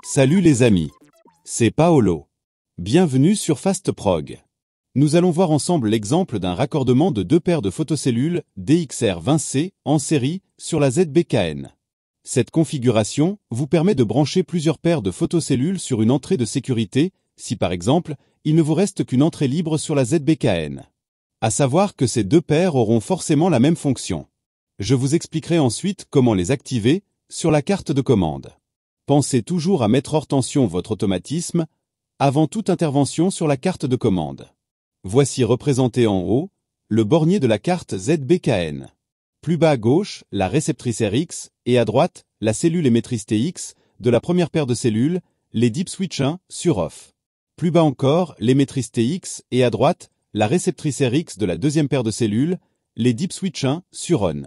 Salut les amis, c'est Paolo. Bienvenue sur FastProg. Nous allons voir ensemble l'exemple d'un raccordement de deux paires de photocellules DXR20C en série sur la ZBKN. Cette configuration vous permet de brancher plusieurs paires de photocellules sur une entrée de sécurité, si par exemple, il ne vous reste qu'une entrée libre sur la ZBKN. À savoir que ces deux paires auront forcément la même fonction. Je vous expliquerai ensuite comment les activer sur la carte de commande. Pensez toujours à mettre hors tension votre automatisme avant toute intervention sur la carte de commande. Voici représenté en haut le bornier de la carte ZBKN. Plus bas à gauche, la réceptrice RX et à droite, la cellule émettrice TX de la première paire de cellules, les DIP switch 1 sur off. Plus bas encore, l'émettrice TX et à droite, la réceptrice RX de la deuxième paire de cellules, les DIP switch 1 sur on.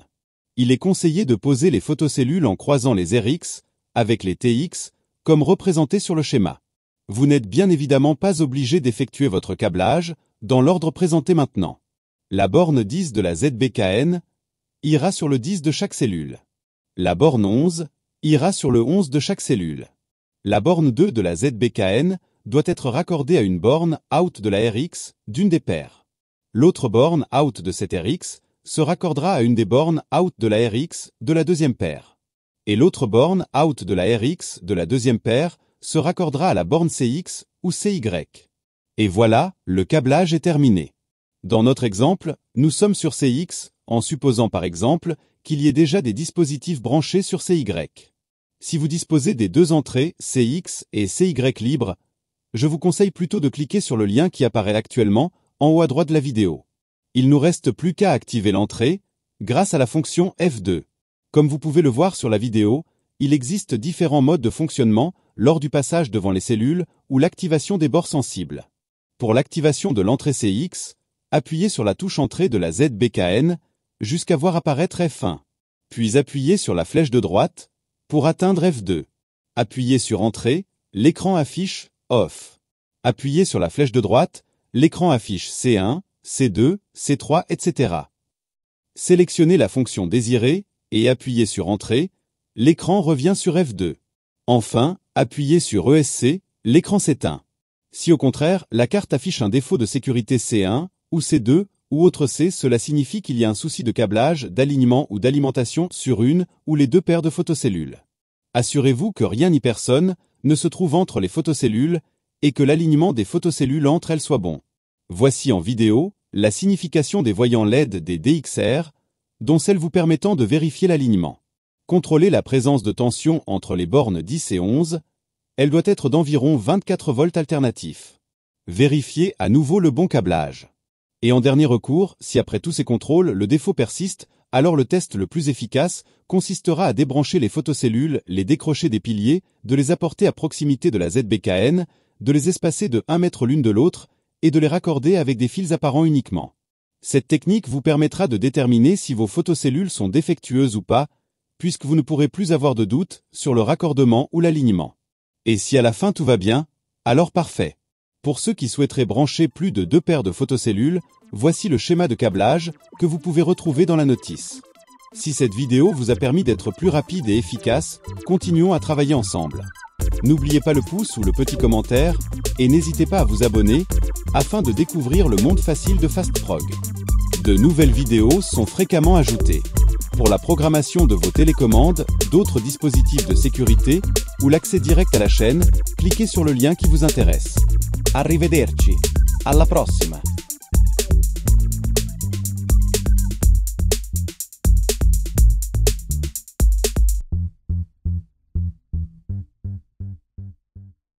Il est conseillé de poser les photocellules en croisant les RX avec les TX, comme représenté sur le schéma. Vous n'êtes bien évidemment pas obligé d'effectuer votre câblage dans l'ordre présenté maintenant. La borne 10 de la ZBKN ira sur le 10 de chaque cellule. La borne 11 ira sur le 11 de chaque cellule. La borne 2 de la ZBKN doit être raccordée à une borne out de la RX d'une des paires. L'autre borne out de cette RX se raccordera à une des bornes out de la RX de la deuxième paire. Et l'autre borne out de la RX de la deuxième paire se raccordera à la borne CX ou CY. Et voilà, le câblage est terminé. Dans notre exemple, nous sommes sur CX, en supposant par exemple qu'il y ait déjà des dispositifs branchés sur CY. Si vous disposez des deux entrées CX et CY libres, je vous conseille plutôt de cliquer sur le lien qui apparaît actuellement en haut à droite de la vidéo. Il nous reste plus qu'à activer l'entrée grâce à la fonction F2. Comme vous pouvez le voir sur la vidéo, il existe différents modes de fonctionnement lors du passage devant les cellules ou l'activation des bords sensibles. Pour l'activation de l'entrée CX, appuyez sur la touche entrée de la ZBKN jusqu'à voir apparaître F1. Puis appuyez sur la flèche de droite pour atteindre F2. Appuyez sur entrée, l'écran affiche off. Appuyez sur la flèche de droite, l'écran affiche C1, C2, C3, etc. Sélectionnez la fonction désirée et appuyez sur entrée, l'écran revient sur F2. Enfin, appuyez sur ESC, l'écran s'éteint. Si au contraire, la carte affiche un défaut de sécurité C1 ou C2 ou autre C, cela signifie qu'il y a un souci de câblage, d'alignement ou d'alimentation sur une ou les deux paires de photocellules. Assurez-vous que rien ni personne ne se trouve entre les photocellules et que l'alignement des photocellules entre elles soit bon. Voici en vidéo la signification des voyants LED des DXR, dont celle vous permettant de vérifier l'alignement. Contrôlez la présence de tension entre les bornes 10 et 11, elle doit être d'environ 24 volts alternatifs. Vérifiez à nouveau le bon câblage. Et en dernier recours, si après tous ces contrôles le défaut persiste, alors le test le plus efficace consistera à débrancher les photocellules, les décrocher des piliers, de les apporter à proximité de la ZBKN, de les espacer de 1 mètre l'une de l'autre et de les raccorder avec des fils apparents uniquement. Cette technique vous permettra de déterminer si vos photocellules sont défectueuses ou pas, puisque vous ne pourrez plus avoir de doute sur le raccordement ou l'alignement. Et si à la fin tout va bien, alors parfait. Pour ceux qui souhaiteraient brancher plus de 2 paires de photocellules, voici le schéma de câblage que vous pouvez retrouver dans la notice. Si cette vidéo vous a permis d'être plus rapide et efficace, continuons à travailler ensemble. N'oubliez pas le pouce ou le petit commentaire, et n'hésitez pas à vous abonner, afin de découvrir le monde facile de FastProg. De nouvelles vidéos sont fréquemment ajoutées. Pour la programmation de vos télécommandes, d'autres dispositifs de sécurité ou l'accès direct à la chaîne, cliquez sur le lien qui vous intéresse. Arrivederci, alla prossima!